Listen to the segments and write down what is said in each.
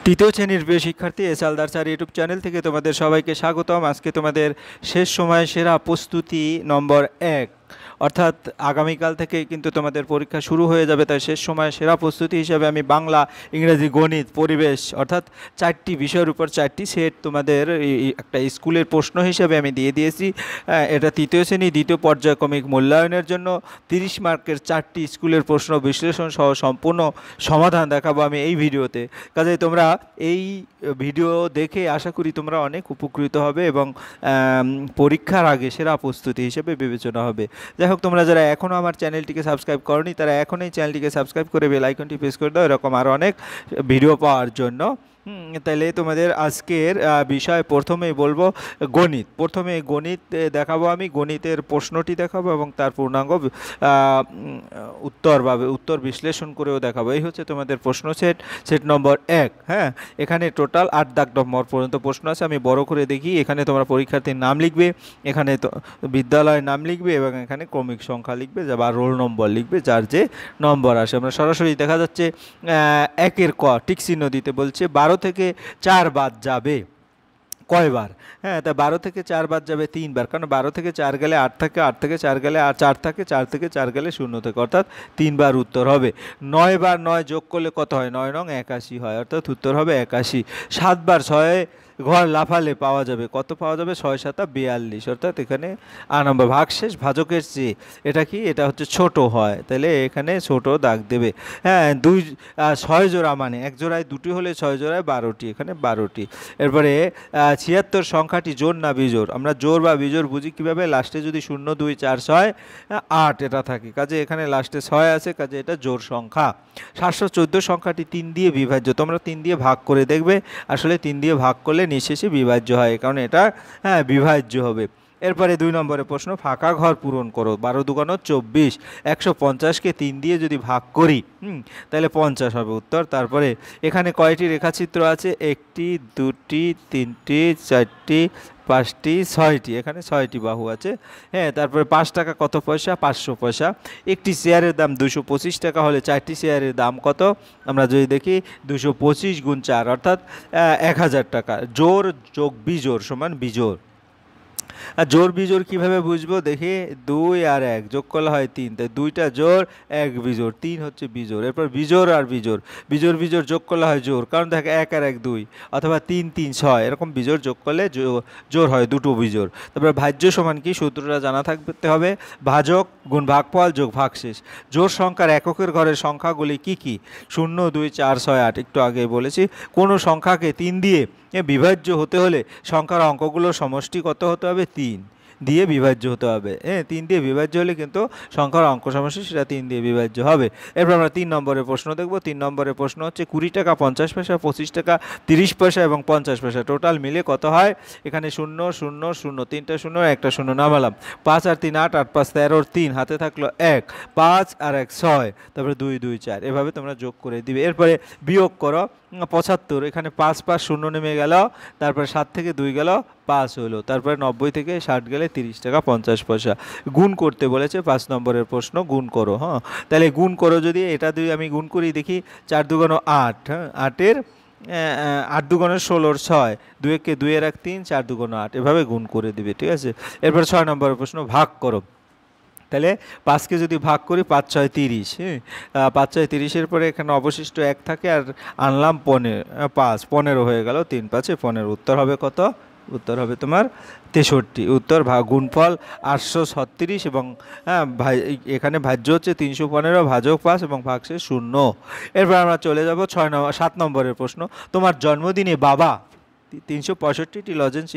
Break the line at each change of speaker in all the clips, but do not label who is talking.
তৃতীয় শ্রেণীর প্রিয় শিক্ষার্থী এস আলদার স্যার ইউটিউব চ্যানেল থেকে তোমাদের সবাইকে স্বাগতম। আজকে তোমাদের শেষ সময় সেরা প্রস্তুতি নম্বর 1, অর্থাৎ আগামীকাল থেকে কিন্তু তোমাদের পরীক্ষা শুরু হয়ে যাবে। তাই শেষ সময় সেরা প্রস্তুতি হিসাবে আমি বাংলা, ইংরেজি, গণিত, পরিবেশ অর্থাৎ 4টি বিষয়ের উপর 4টি সেট তোমাদের একটা স্কুলের প্রশ্ন হিসেবে আমি দিয়ে দিয়েছি। এটা তৃতীয় শ্রেণী দ্বিতীয় পর্যায়ক্রমিক মূল্যায়নের জন্য 30 মার্কের 4টি স্কুলের প্রশ্ন বিশ্লেষণ সহ সম্পূর্ণ সমাধান দেখাবো আমি এই ভিডিওতে। কাজেই তোমরা এই ভিডিও দেখে আশা করি তোমরা অনেক উপকৃত হবে এবং পরীক্ষার আগে সেরা প্রস্তুতি হিসেবে বিবেচনা হবে। যাই হোক, তোমরা যারা এখনও আমার চ্যানেলটিকে সাবস্ক্রাইব করনি তারা এখনই চ্যানেলটিকে সাবস্ক্রাইব করে বেল আইকনটি প্রেস করে দাও এরকম আরও অনেক ভিডিও পাওয়ার জন্য। তাহলে তোমাদের আজকের বিষয় প্রথমেই বলবো গণিত। প্রথমে গণিত দেখাবো আমি, গণিতের প্রশ্নটি দেখাবো এবং তার পূর্ণাঙ্গ উত্তর বিশ্লেষণ করেও দেখাবো। এই হচ্ছে তোমাদের প্রশ্ন সেট নম্বর 1। হ্যাঁ, এখানে টোটাল 8 দাগ নম্বর পর্যন্ত প্রশ্ন আছে। আমি বড় করে দেখি। এখানে তোমরা পরীক্ষার্থীর নাম লিখবে, এখানে তো বিদ্যালয়ের নাম লিখবে এবং এখানে ক্রমিক সংখ্যা লিখবে বা রোল নম্বর লিখবে, যার যে নম্বর আসে। আমরা সরাসরি দেখা যাচ্ছে 1-এর ক টিক চিহ্ন দিতে বলছে। 12 থেকে 4 বাদ যাবে কয়বার? হ্যাঁ, তা 12 থেকে 4 বাদ যাবে 3 বার, কারণ 12 থেকে 4 গেলে 8 থাকে, 8 থেকে 4 গেলে 4 থাকে, 4 থেকে 4 গেলে 0 থাকে, অর্থাৎ 3 বার উত্তর হবে। 9 বার 9 যোগ করলে কত হয়? 9 নং 81 হয়, অর্থাৎ উত্তর হবে 81। 7 বার 6 ঘর লাফালে পাওয়া যাবে কত? পাওয়া যাবে 6 7 42, অর্থাৎ এখানে নম্বর ভাগশেষ ভাজকের চেয়ে এটা কি? এটা হচ্ছে ছোট হয়, তাহলে এখানে ছোট দাগ দেবে। হ্যাঁ, 6 জোড়া মানে এক জোড়ায় দুটি হলে 6 জোড়ায় 12টি, এখানে 12টি। এরপরে 76 সংখ্যাটি জোড় না বিজোড়? আমরা জোড় বা বিজোড় বুঝি কীভাবে? লাস্টে যদি 0 2 4 6 8 এটা থাকে, কাজে এখানে লাস্টে 6 আছে, কাজে এটা জোড় সংখ্যা। 714 সংখ্যাটি 3 দিয়ে বিভাজ্য। তোমরা 3 দিয়ে ভাগ করে দেখবে, আসলে 3 দিয়ে ভাগ করলে নিঃশেষে বিভাজ্য হয়, কারণ এটা বিভাজ্য হবে। এরপরে 2 নম্বরের প্রশ্ন, ফাঁকা ঘর পূরণ করো। 12 দুগুণ 24, 150কে 3 দিয়ে যদি ভাগ করি তাহলে 50 হবে উত্তর। তারপরে এখানে কয়টি রেখাচিত্র আছে? 1টি 2টি 3টি 4টি 5টি 6টি, এখানে 6টি বাহু আছে। হ্যাঁ, তারপরে 5 টাকা কত পয়সা? 500 পয়সা। একটি শেয়ারের দাম 225 টাকা হলে 4টি শেয়ারের দাম কত? আমরা যদি দেখি 225 গুণ 4 অর্থাৎ 1000 টাকা। জোড় যোগ বিজোড় সমান বিজোড়। আর জোড় বিজোড় কীভাবে বুঝবো? দেখি 2 আর 1 যোগ করলে হয় 3, তাই 2টা জোড় 1 বিজোড়, 3 হচ্ছে বিজোড়। এরপর বিজোড় আর বিজোড়, বিজোড় বিজোড় যোগ করলে হয় জোড়, কারণ দেখ 1 আর 1 2, অথবা 3 3 6 এরকম বিজোড় যোগ করলে জোড় হয়, দুটো বিজোড়। তারপর ভাজ্য সমান কি? সূত্রটা জানা থাকতে হবে, ভাজক গুণ ভাগফল যোগ ভাগশেষ। জোড় সংখ্যার এককের ঘরের সংখ্যাগুলি কি কি? 0 2 4 6 8, একটু আগে বলেছি। কোনো সংখ্যাকে 3 দিয়ে বিভাজ্য হতে হলে সংখ্যার অঙ্কগুলোর সমষ্টি কত হতে হবে? 3 দিয়ে বিভাজ্য হতে হবে। 3 দিয়ে বিভাজ্য হলে কিন্তু সংখ্যার অঙ্ক সমষ্টি সেটা 3 দিয়ে বিভাজ্য হবে। এরপর আমরা 3 নম্বরের প্রশ্ন দেখব। 3 নম্বরের প্রশ্ন হচ্ছে 20 টাকা 50 পয়সা, 25 টাকা 30 পয়সা এবং 50 পয়সা টোটাল মিলে কত হয়? এখানে 0 0 0, 3টা 0 একটা 0 নামালাম। 5 আর 3 8, 8 5 13, 3 হাতে থাকলো 1, 5 আর 1 6, তারপরে 2 2 4, এভাবে তোমরা যোগ করে দিবে। এরপরে বিয়োগ করো। 75, এখানে 5 5 0 নেমে গেল, তারপরে 7 থেকে 2 গেল 5 হলো, তারপরে 90 থেকে 60 গেলে 30 টাকা 50 পয়সা। গুণ করতে বলেছে 5 নম্বরের প্রশ্ন, গুণ করো। হ্যাঁ, তাহলে গুণ করো। যদি এটা দিয়ে আমি গুণ করি, দেখি 4 2 8, হ্যাঁ 8-এর 8 2 16 6, 2 1 2 এর 1 3, 4 2 8, এভাবে গুণ করে দিবে, ঠিক আছে। এরপর 6 নম্বরের প্রশ্ন, ভাগ করো। তাহলে 5কে যদি ভাগ করি 5 6 30, 5 6 30-এর পরে এখানে অবশিষ্ট 1 থাকে, আর আনলাম 15 হয়ে গেল, 3 5 15। উত্তর হবে কত? উত্তর হবে তোমার 63। উত্তর গুণফল 836 এবং এখানে ভাজ্য হচ্ছে 315, ভাজক 5 এবং ভাগশেষ 0। এরপর আমরা চলে যাব 7 নম্বরের প্রশ্ন। তোমার জন্মদিনে বাবা 365টি লজেন্স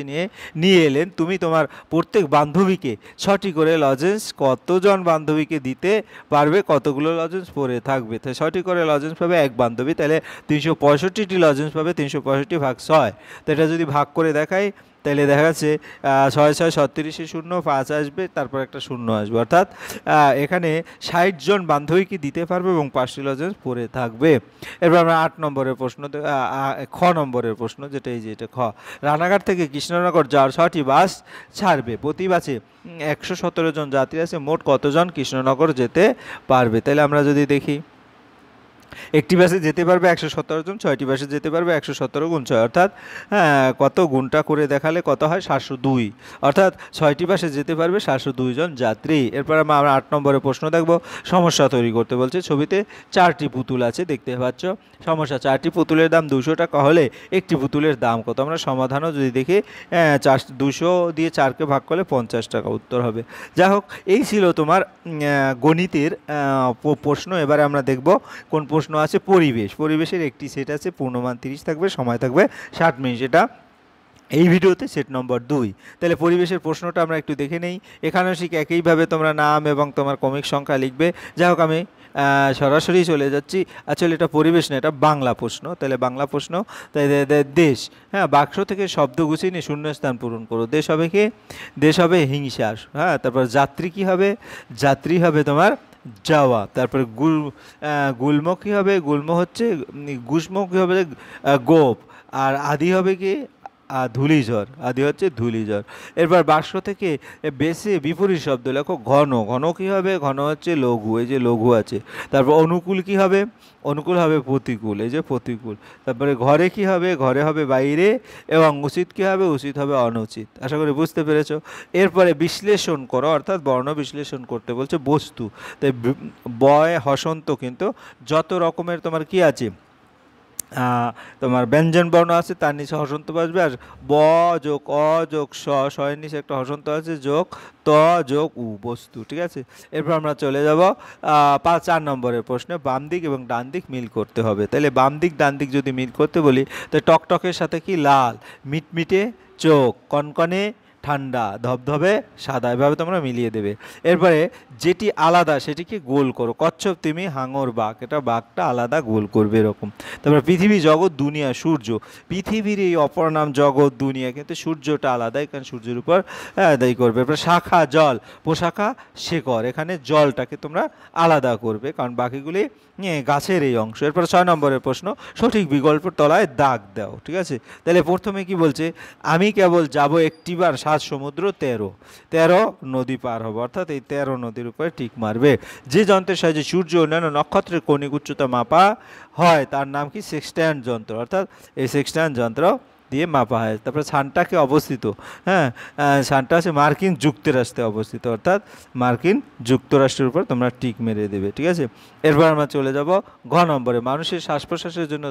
নিয়ে এলেন, তুমি তোমার প্রত্যেক বান্ধবীকে 6টি করে লজেন্স কতজন বান্ধবীকে দিতে পারবে? কতগুলো লজেন্স পরে থাকবে? তাই 6টি করে লজেন্স পাবে এক বান্ধবী, তাহলে 365টি লজেন্স পাবে 365 ভাগ 6। তো এটা যদি ভাগ করে দেখাই তাহলে দেখা যাচ্ছে 6 6 36-এ 0, 5 আসবে, তারপর একটা 0 আসবে, অর্থাৎ এখানে 60 জন বান্ধবীকে দিতে পারবে এবং 5টি লজেন্স পরে থাকবে। এরপর আমরা 8 নম্বরের প্রশ্ন, খ নম্বরের প্রশ্ন, যেটা এই যে এটা খ। রানাঘাট থেকে কৃষ্ণনগর যাওয়ার 6টি বাস ছাড়বে, প্রতি বাসে 117 জন যাত্রী আছে, মোট কতজন কৃষ্ণনগর যেতে পারবে? তাহলে আমরা যদি দেখি একটি বাসে যেতে পারবে 117 জন, 6টি বাসে যেতে পারবে 117 গুণ 6, অর্থাৎ কত গুণটা করে দেখালে কত হয় 702, অর্থাৎ 6টি বাসে যেতে পারবে 702 জন যাত্রী। এরপর আমরা 8 নম্বরের প্রশ্ন দেখব। সমস্যা তৈরি করতে বলছে। ছবিতে 4টি পুতুল আছে দেখতে পাচ্ছ। সমস্যা, 4টি পুতুলের দাম 200 টাকা হলে একটি পুতুলের দাম কত? আমরা সমাধানও যদি দেখি 200 দিয়ে 4কে ভাগ করলে 50 টাকা উত্তর হবে। যাই হোক, এই ছিল তোমার গণিতের প্রশ্ন। এবারে আমরা দেখব কোন প্রশ্ন আছে পরিবেশ। পরিবেশের একটি সেট আছে, পূর্ণমান 30 থাকবে, সময় থাকবে 60 মিনিট। এটা এই ভিডিওতে সেট নম্বর 2। তাহলে পরিবেশের প্রশ্নটা আমরা একটু দেখে নেই। এখানেও ঠিক একইভাবে তোমরা নাম এবং তোমার ক্রমিক সংখ্যা লিখবে। যাই হোক, আমি সরাসরি চলে যাচ্ছি। আসলে এটা পরিবেশ না, এটা বাংলা প্রশ্ন। তাহলে বাংলা প্রশ্ন, তাই দেশ। হ্যাঁ, বাক্স থেকে শব্দ গুছিয়ে নিয়ে শূন্যস্থান পূরণ করো। দেশ হবে কি? দেশ হবে হিংসা। হ্যাঁ, তারপর যাত্রী কি হবে? যাত্রী হবে তোমার যাওয়া। তারপরে গুল্ম কী হবে? গুল্ম হচ্ছে গুষ্ম কী হবে? গোপ। আর আদি হবে কি? ধূলিঝড়। আদি হচ্ছে ধূলিঝড়। এরপর বাক্স থেকে বেশি বিপরীত শব্দ লেখো। ঘন। ঘন কী হবে? ঘন হচ্ছে লঘু। এই যে লঘু আছে। তারপর অনুকূল কি হবে? অনুকূল হবে প্রতিকূল। এই যে প্রতিকূল। তারপরে ঘরে কি হবে? ঘরে হবে বাইরে। এবং উচিত কি হবে? উচিত হবে অনুচিত। আশা করি বুঝতে পেরেছ। এরপরে বিশ্লেষণ করো, অর্থাৎ বর্ণ বিশ্লেষণ করতে বলছে বস্তু। তাই বয় হসন্ত কিন্তু যত রকমের তোমার কি আছে তোমার ব্যঞ্জন বর্ণ আছে, তার নিচে হসন্ত বসবে। আর ব যোগ অ যোগ এর নিচে একটা হসন্ত আছে, যোগ ত যোগ উ বস্তু। ঠিক আছে। এরপর আমরা চলে যাব 4 নম্বরের প্রশ্নে। বাম দিক এবং ডান দিক মিল করতে হবে। তাহলে বাম দিক ডান দিক যদি মিল করতে বলি, তো টকটকের সাথে কি? লাল। মিটমিটে চোখ, কনকনে ঠান্ডা, ধবধবে সাদা, এভাবে তোমরা মিলিয়ে দেবে। এরপরে যেটি আলাদা সেটিকে গোল করো। কচ্ছপ, তিমি, হাঙর, বাঘ। এটা বাঘটা আলাদা, গোল করবে এরকম। তারপর পৃথিবী, জগৎ, দুনিয়া, সূর্য। পৃথিবীর এই অপর নাম জগৎ, দুনিয়া, কিন্তু সূর্যটা আলাদা, এখানে সূর্যের উপর আদায় করবে। এরপর শাখা, জল, পোশাখা, শেকড়। এখানে জলটাকে তোমরা আলাদা করবে, কারণ বাকিগুলি গাছের এই অংশ। এরপর 6 নম্বরের প্রশ্ন। সঠিক বিকল্পের তলায় দাগ দাও। ঠিক আছে। তাহলে প্রথমে কি বলছে? আমি কেবল যাব একটিবার 7 সমুদ্র 13 নদী পার হবো, অর্থাৎ এই 13 নদীর উপরে টিক মারবে। যে যন্ত্রের সাহায্যে সূর্য অন্যান্য নক্ষত্রের কৌণিক উচ্চতা মাপা হয় তার নাম কি? সেক্সট্যান্ট যন্ত্র। অর্থাৎ এই সেক্সট্যান্ট যন্ত্র দিয়ে মাপা হয়। তারপরে সানটাকে অবস্থিত, হ্যাঁ, সানটা আছে মার্কিন যুক্তরাষ্ট্রে অবস্থিত, অর্থাৎ মার্কিন যুক্তরাষ্ট্রের উপর তোমরা টিক মেরে দেবে। ঠিক আছে। এরপর আমরা চলে যাব ঘ নম্বরে। মানুষের শ্বাস প্রশ্বাসের জন্য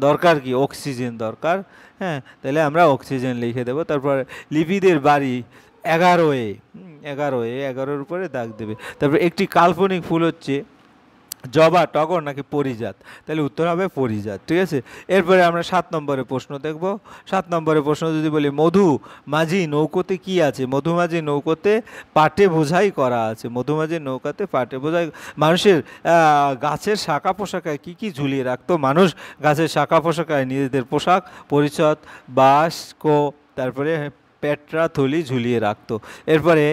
দরকার কি? অক্সিজেন দরকার। হ্যাঁ, তাহলে আমরা অক্সিজেন লিখে দেবো। তারপর লিপিদের বাড়ি 11 11 উপরে দাগ দেবে। তারপর একটি কাল্পনিক ফুল হচ্ছে জবা, টগর নাকি পরিজাত? তাহলে উত্তর হবে পরিজাত। ঠিক আছে। এরপরে আমরা 7 নম্বরের প্রশ্ন দেখব। 7 নম্বরের প্রশ্ন যদি বলি, মধুমাঝি নৌকোতে কি আছে? মধুমাঝি নৌকোতে পাটে বোঝাই করা আছে। মধুমাঝি নৌকাতে পাটে বোঝাই। মানুষের গাছের শাখা পোশাকায় কি কি ঝুলিয়ে রাখতো? মানুষ গাছের শাখা পোশাকায় নিজেদের পোশাক, পরিচ্ছদ, বাস্ক, তারপরে পেট্রা থলি ঝুলিয়ে রাখতো। এরপরে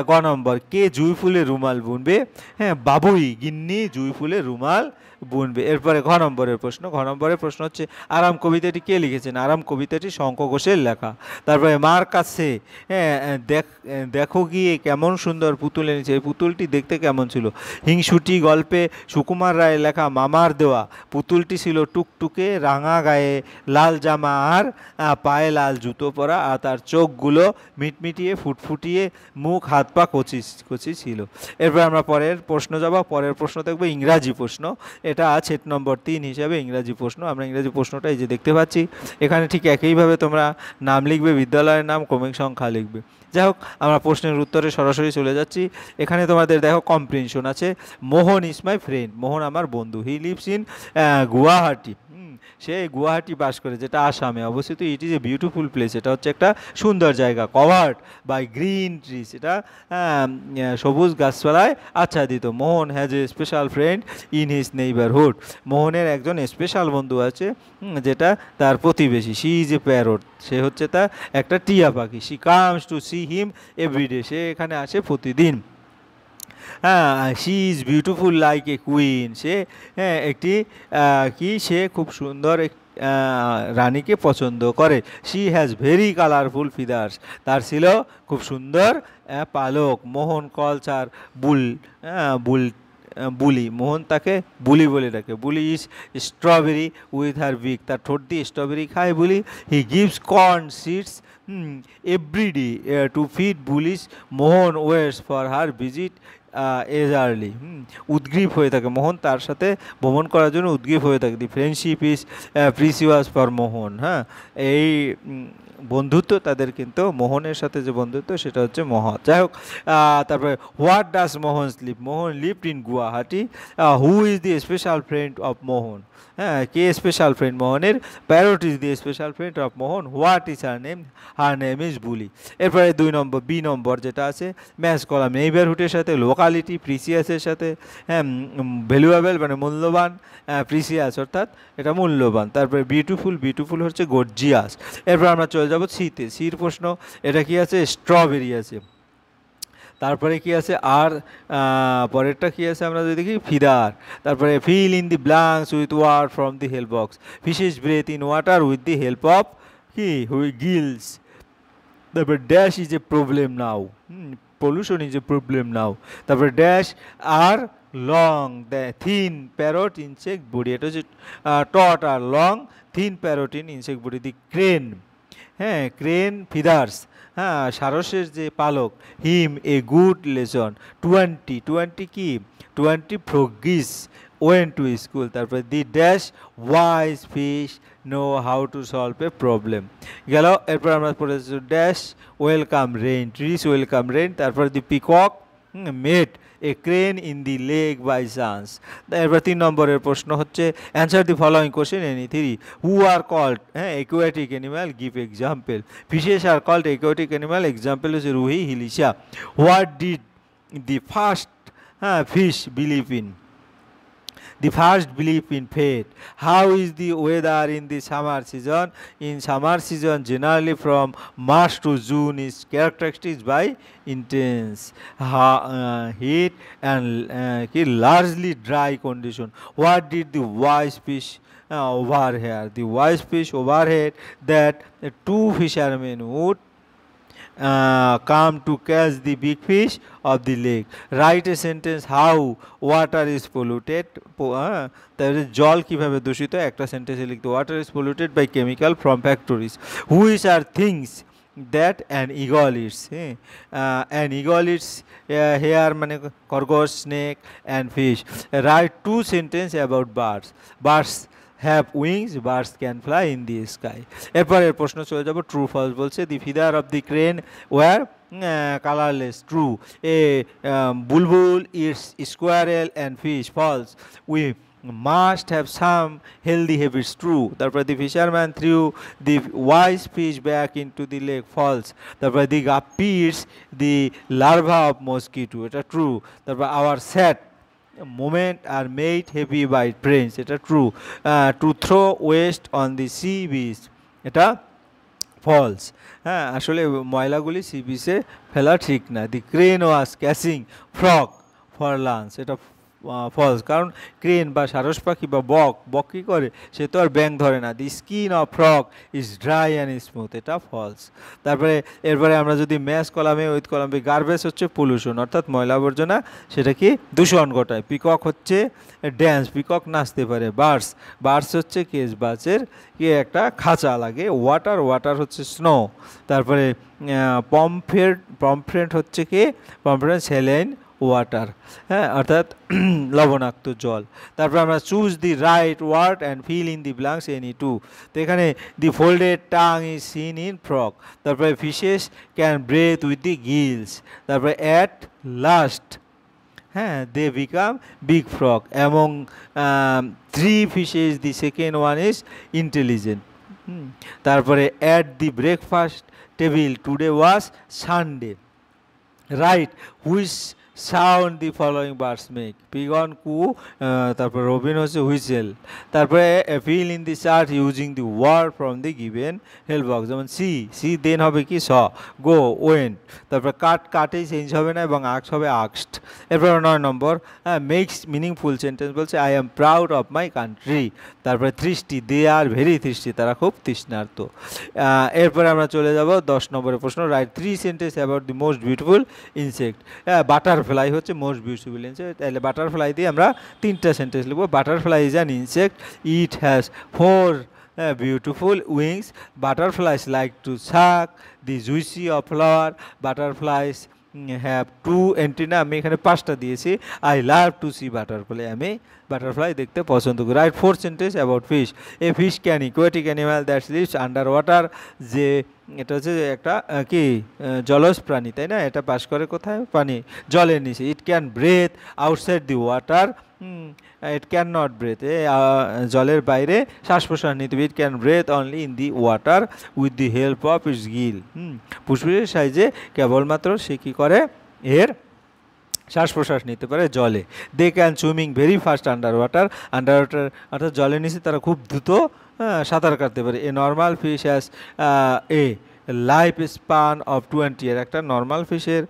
গ নম্বর। কে জুঁই ফুলের রুমাল বুনবে? হ্যাঁ, বাবুই গিন্নি জুঁই ফুলের রুমাল বুনবে। এরপরে ঘ নম্বরের প্রশ্ন। ঘ নম্বরের প্রশ্ন হচ্ছে আরাম কবিতাটি কে লিখেছেন? আরাম কবিতাটি শঙ্খ ঘোষের লেখা। তারপরে মার কাছে দেখো গিয়ে কেমন সুন্দর পুতুল এনেছে। এই পুতুলটি দেখতে কেমন ছিল? হিংসুটি গল্পে সুকুমার রায়ের লেখা মামার দেওয়া। পুতুলটি ছিল টুকটুকে, রাঙা গায়ে, লাল জামা আর পায়ে লাল জুতো পরা, আর তার চোখগুলো মিটমিটিয়ে ফুটফুটিয়ে, মুখ হাত পা কচি কচি ছিল। এরপর আমরা পরের প্রশ্ন যাব। পরের প্রশ্ন দেখবো ইংরাজি প্রশ্ন। এটা সেট নম্বর 3 হিসাবে ইংরাজি প্রশ্ন। আমরা ইংরাজি প্রশ্নটা এই যে দেখতে পাচ্ছি। এখানে ঠিক একইভাবে তোমরা নাম লিখবে, বিদ্যালয়ের নাম, ক্রমিক সংখ্যা লিখবে। যাই হোক, আমরা প্রশ্নের উত্তরে সরাসরি চলে যাচ্ছি। এখানে তোমাদের দেখো কম্প্রিহেনশন আছে। মোহন ইজ মাই ফ্রেন্ড। মোহন আমার বন্ধু। He lives in Guwahati. সে গুয়াহাটি বাস করে, যেটা আসামে অবস্থিত। It is a beautiful place. এটা হচ্ছে একটা সুন্দর জায়গা। Covered by green trees. এটা সবুজ গাছপালায় আচ্ছাদিত। Mohan has a special friend in his neighbourhood. মোহনের একজন স্পেশাল বন্ধু আছে, যেটা তার প্রতিবেশী। She is a parrot. সে হচ্ছে তার একটা টিয়া পাখি। She comes to see him everyday. সে এখানে আসে প্রতিদিন। She is beautiful like a queen. সে একটি সে খুব সুন্দর রানীকে পছন্দ করে। She has very colourful feathers. তার ছিল খুব সুন্দর পালক। মোহন কলস আর বুল বুলি, মোহন তাকে বুলি বলে ডাকে। Buli is strawberry with her beak, তার ঠোঁট দিয়ে স্ট্রবেরি খায় Buli. He gives corn seeds every day to feed বুলিশ, Mohan waits for her visit as early. উদ্গ্রীব হয়ে থাকে, মোহন তার সাথে ভ্রমণ করার জন্য উদ্গ্রীব হয়ে থাকে। দি ফ্রেন্ডশিপ ইজ প্রিসিয়াস ফর মোহন। হ্যাঁ, এই বন্ধুত্ব তাদের কিন্তু মোহনের সাথে যে বন্ধুত্ব সেটা হচ্ছে মহৎ। যাই হোক, তারপরে what does Mohan live, Mohan lived in Guwahati. Who is the special friend of Mohan, হ্যাঁ কে স্পেশাল ফ্রেন্ড মোহনের? Parrot is the special friend of Mohan. What is her name is Buli. এরপরে 2 নম্বর বি নম্বর যেটা আছে ম্যাচ কলাম, নেইবারহুডের সাথে লোকালিটি, প্রিসিয়াসের সাথে, হ্যাঁ ভ্যালুয়েবল মানে মূল্যবান, প্রিসিয়াস অর্থাৎ এটা মূল্যবান। তারপরে বিউটিফুল, বিউটিফুল হচ্ছে গর্জিয়াস। এরপর আমরা চলে যাব সিতে, সির প্রশ্ন। এটা কি আছে? স্ট্রবেরি আছে। তারপরে কি আছে? আর পরেরটা কি আছে আমরা যদি দেখি ফিদার। তারপরে fill in the blanks with water from the help box. Fishes breathe in water with the help of কি? গিলস। তারপরে dash is a problem now, pollution is a problem now. তারপরে dash are long the thin parrot insect body, এটা হচ্ছে টট are long thin parrot in insect body. The crane, হ্যাঁ crane feathers, হ্যাঁ সারসের যে পালক, হিম এ গুড লেসন। 20 কি? 20 ফ্রগিস ওয়েন টু স্কুল। তারপরে the dash wise fish know how to solve a problem গেল। এরপর আমরা পড়েছি dash welcome rain, trees welcome rain. তারপর the peacock met a crane in the lake by chance. এরপর 3 নম্বরের প্রশ্ন হচ্ছে answer the following question any 3। Who are called, হ্যাঁ aquatic animal, give example. Fishes are called aquatic animal, example হচ্ছে রুহি, হিলিশা। What did the first fish believe in? The first belief in fate. How is the weather in the summer season? In summer season, generally from March to June, is characterized by intense heat and largely dry condition. What did the wise fish overhear? The wise fish overheard that 2 fishermen would come to catch the big fish of the lake. Write a sentence how water is polluted. তাহলে জল কিভাবে দূষিত, একটা সেন্টেন্সে লিখতে। Water is polluted by chemical from factories. Which are things that an eagle eats, an eagle eats hare মানে খরগোশ, snake and fish. Write 2 sentence about birds. Birds have wings, birds can fly in the sky. এরপরের প্রশ্ন চলে যাব true false বলছে। The feather of the crane were colourless, true. A bulbul eats squirrel and fish, false. We must have some healthy habits, true. তারপর the fisherman threw the wise fish back into the lake, false. তারপর the guppy eats the larva of mosquito, এটা true. তারপর our sad moment are made heavy by trains, এটা true. To throw waste on the sea beach, এটা false. হ্যাঁ আসলে ময়লাগুলি C বিচে ফেলা ঠিক না। The crane was catching frog for lunch, এটা ফলস, কারণ ক্রেন বা সারস পাখি বা বক কী করে, সে তো আর ব্যাং ধরে না। The skin of frog is dry and smooth, এটা ফলস। তারপরে এরপরে আমরা যদি ম্যাচ কলামে উইথ কলামে, গার্বেজ হচ্ছে পলিউশন অর্থাৎ ময়লা আবর্জনা, সেটা কি দূষণ ঘটায়। পিকক হচ্ছে ড্যান্স, পিকক নাচতে পারে। বার্ডস হচ্ছে কেস বাচের কি একটা খাঁচা লাগে। ওয়াটার হচ্ছে স্নো। তারপরে পমফ্রেট হচ্ছে কি, পমফ্রেট স্যালাইন ওয়াটার, হ্যাঁ অর্থাৎ লবণাক্ত জল। তারপর আমরা choose the right word and fill in the blanks any 2। তো এখানে the folded tongue is seen in frog. তারপরে fishes can breathe with the gills. তারপরে অ্যাট লাস্ট, হ্যাঁ they become big frog. Among 3 fishes the second one is intelligent. তারপরে at the breakfast table today was Sunday. Write which sound the following birds make, pigeon coo, তারপর robin হচ্ছে whistle. তারপরে fill in the chart using the word from the given help box, যেমন সি দেন হবে কি স, গো when. তারপর কাটেই change হবে না এবং আক্স হবে আক্সড। এরপর 9 নম্বর মেক্স মিনিংফুল সেন্টেন্স বলছে I am proud of my country. তারপরে থ্রিস্টি, দে আর ভেরি থ্রিস্টি, তারা খুব তৃষ্ণার্ত। এরপরে আমরা চলে যাব 10 নম্বরের প্রশ্ন। Right 3 sentence about the most beautiful insect. Butterfly butterfly হচ্ছে মোস্ট বিউটিফুল ইনসেক্ট। তাহলে বাটারফ্লাই দিয়ে আমরা 3টা সেন্টেন্স লিখবো। Butterfly is an insect, it has 4 beautiful wings, butterflies like to suck the juicy of flower, butterflies have 2 antenna, আমি এখানে 5টা দিয়েছি। I love to see butterfly, আমি বাটারফ্লাই দেখতে পছন্দ করি। Write 4 sentence about fish. A fish can aquatic animal that lives under water, যে এটা হচ্ছে একটা কি জলজ প্রাণী, তাই না? এটা বাস করে কোথায়? পানি, জলের নিচে। It can breathe outside the water, it can not breathe, জলের বাইরে শ্বাস প্রশ্বাস নিতে। It can breathe only in the water with the help of its gill, ফুসফুসের সাহায্যে কেবলমাত্র সে কী করে, এর শ্বাস প্রশ্বাস নিতে পারে জলে। They can swimming very fast under water, অর্থাৎ জলের নিচে তারা খুব দ্রুত সাঁতার কাটতে পারে। A normal fish has a life span of 20 year, একটা নর্মাল ফিশের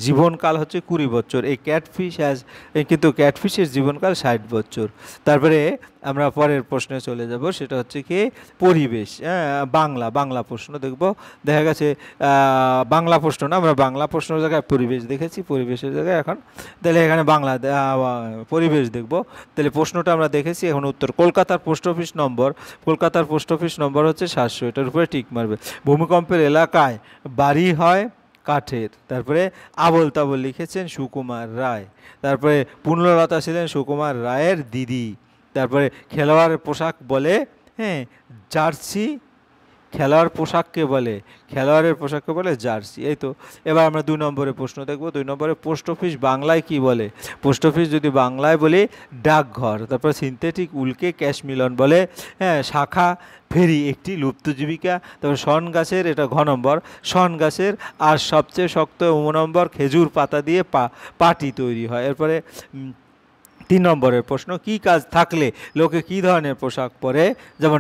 জীবনকাল হচ্ছে 20 বছর। এই ক্যাটফিশ হ্যাজ, কিন্তু ক্যাটফিশের জীবনকাল 60 বছর। তারপরে আমরা পরের প্রশ্নে চলে যাব, সেটা হচ্ছে কি পরিবেশ। বাংলা প্রশ্ন দেখব। দেখা গেছে বাংলা প্রশ্ন না, আমরা বাংলা প্রশ্নের জায়গায় পরিবেশ দেখেছি, পরিবেশের জায়গায় এখন তাহলে এখানে বাংলা পরিবেশ দেখব। তাহলে প্রশ্নটা আমরা দেখেছি, এখন উত্তর। কলকাতার পোস্ট অফিস নম্বর, কলকাতার পোস্ট অফিস নম্বর হচ্ছে 700, এটার উপরে টিক মারবে। ভূমিকম্পের এলাকায় বাড়ি হয় কাঠের। তারপরে আবোল তাবোল লিখেছেন সুকুমার রায়। তারপরে পুণ্যলতা ছিলেন সুকুমার রায়ের দিদি। তারপরে খেলোয়াড়ের পোশাক বলে জার্সি, খেলোয়াড় পোশাককে বলে, খেলোয়াড়ের পোশাককে বলে জার্সি। এই তো। এবার আমরা 2 নম্বরের প্রশ্ন দেখব। 2 নম্বরে পোস্ট অফিস বাংলায় কি বলে? পোস্ট অফিস যদি বাংলায় বলি ডাকঘর। তারপর সিনথেটিক উলকে ক্যাশ মিলন বলে, শাখা ফেরি একটি লুপ্ত জীবিকা। তারপর শন গাছের, এটা ঘ নম্বর, শন গাছের আর সবচেয়ে শক্ত নম্বর খেজুর পাতা দিয়ে পাটি তৈরি হয়। এরপরে 3 নম্বরের প্রশ্ন, কি কাজ থাকলে লোকে কি ধরনের পোশাক পরে? যেমন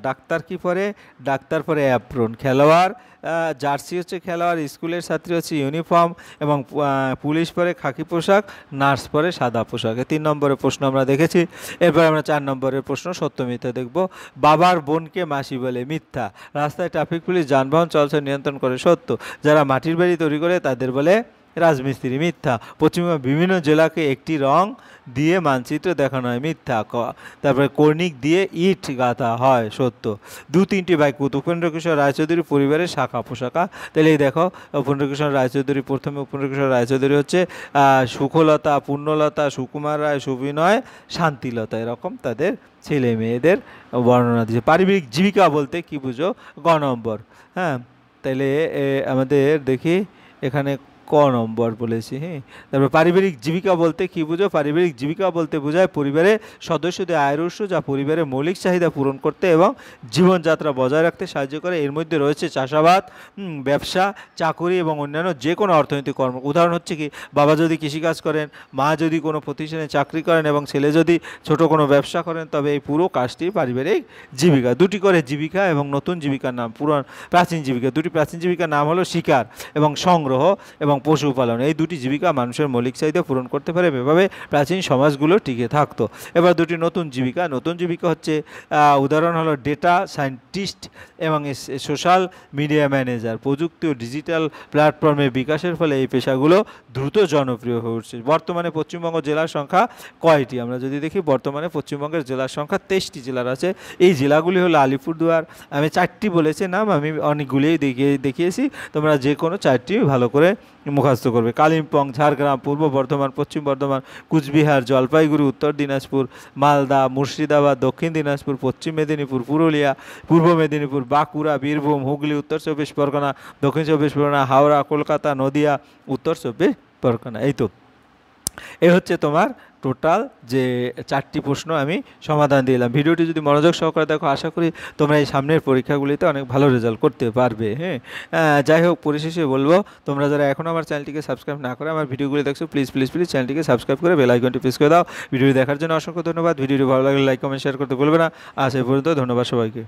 ডাক্তার কি পরে? ডাক্তার পরে অ্যাপ্রন। খেলোয়াড় জার্সি হচ্ছে খেলোয়াড়, স্কুলের ছাত্রী হচ্ছে ইউনিফর্ম, এবং পুলিশ পরে খাকি পোশাক, নার্স পরে সাদা পোশাক। 3 নম্বরের প্রশ্ন আমরা দেখেছি। এরপর আমরা 4 নম্বরের প্রশ্ন সত্য মিথ্যা দেখব। বাবার বোনকে মাসি বলে, মিথ্যা। রাস্তায় ট্রাফিক পুলিশ যানবাহন চলাচল নিয়ন্ত্রণ করে, সত্য। যারা মাটির বাড়ি তৈরি করে তাদের বলে রাজমিস্ত্রি, মিথ্যা। পশ্চিমবঙ্গের বিভিন্ন জেলাকে একটি রং দিয়ে মানচিত্র দেখানো হয়, মিথ্যা। তারপরে কর্নিক দিয়ে ইট গাঁথা হয়, সত্য। 2-3টি বাক্য। উপেন্দ্রকিশোর রায়চৌধুরী পরিবারের শাখা পোশাকা। তাহলে এই দেখো, উপেন্দ্রকিশোর রায়চৌধুরী, প্রথমে উপেন্দ্রকিশোর রায়চৌধুরী হচ্ছে সুখলতা, পূর্ণলতা, সুকুমার রায়, সুবিনয়, শান্তিলতা, এরকম তাদের ছেলে মেয়েদের বর্ণনা দিয়েছে। পারিবারিক জীবিকা বলতে কি বুঝো? গ নম্বর। তাহলে আমাদের দেখি এখানে ক নম্বর বলেছি। তারপর পারিবারিক জীবিকা বলতে কি বুঝো? পারিবারিক জীবিকা বলতে বোঝায় পরিবারের সদস্যদের আয়ের উৎস, যা পরিবারের মৌলিক চাহিদা পূরণ করতে এবং জীবনযাত্রা বজায় রাখতে সাহায্য করে। এর মধ্যে রয়েছে চাষাবাদ, ব্যবসা, চাকুরি এবং অন্যান্য যে কোনো অর্থনৈতিক কর্ম। উদাহরণ হচ্ছে কি, বাবা যদি কৃষিকাজ করেন, মা যদি কোনো প্রতিষ্ঠানে চাকরি করেন এবং ছেলে যদি ছোট কোনো ব্যবসা করেন, তবে এই পুরো কাজটি পারিবারিক জীবিকা। 2টি করে জীবিকা এবং নতুন জীবিকার নাম। প্রাচীন জীবিকা, 2টি প্রাচীন জীবিকার নাম হলো শিকার এবং সংগ্রহ এবং পশুপালন। এই 2টি জীবিকা মানুষের মৌলিক চাহিদা পূরণ করতে পারে, এভাবে প্রাচীন সমাজগুলো টিকে থাকতো। এবার 2টি নতুন জীবিকা। নতুন জীবিকা হচ্ছে উদাহরণ হলো ডেটা সায়েন্টিস্ট এবং সোশ্যাল মিডিয়া ম্যানেজার। প্রযুক্তি ও ডিজিটাল প্ল্যাটফর্মের বিকাশের ফলে এই পেশাগুলো দ্রুত জনপ্রিয় হয়ে উঠছে। বর্তমানে পশ্চিমবঙ্গ জেলার সংখ্যা কয়টি? আমরা যদি দেখি, বর্তমানে পশ্চিমবঙ্গের জেলার সংখ্যা 23টি জেলার আছে। এই জেলাগুলি হলো আলিপুরদুয়ার, আমি 4টি বলেছি নাম, আমি অনেকগুলিই দেখিয়েছি, তোমরা যে কোনো 4টি ভালো করে মুখস্থ করবে। কালিম্পং, ঝাড়গ্রাম, পূর্ব বর্ধমান, পশ্চিম বর্ধমান, কুচবিহার, জলপাইগুড়ি, উত্তর দিনাজপুর, মালদা, মুর্শিদাবাদ, দক্ষিণ দিনাজপুর, পশ্চিম মেদিনীপুর, পুরুলিয়া, পূর্ব মেদিনীপুর, বাঁকুড়া, বীরভূম, হুগলি, উত্তর 24 পরগনা, দক্ষিণ 24 পরগনা, হাওড়া, কলকাতা, নদিয়া, উত্তর 24 পরগনা। এই তো, এ হচ্ছে তোমার টোটাল যে 4টি প্রশ্ন আমি সমাধান দিলাম। ভিডিওটি যদি মনোযোগ সহকারে দেখো, আশা করি তোমরা এই সামনের পরীক্ষাগুলিতে অনেক ভালো রেজাল্ট করতে পারবে। যাই হোক, পরিশেষে বলবো, তোমরা যারা এখনও আমার চ্যানেলটিকে সাবস্ক্রাইব না করে আমার ভিডিওগুলি দেখছো, প্লিজ চ্যানেলটিকে সাবস্ক্রাইব করে বেল আইকনটি প্রেস করে দাও। ভিডিওটি দেখার জন্য অসংখ্য ধন্যবাদ। ভিডিওটি ভালো লাগলে লাইক, কমেন্ট, শেয়ার করতে ভুলবে না। আজ এই পর্যন্ত, ধন্যবাদ সবাইকে।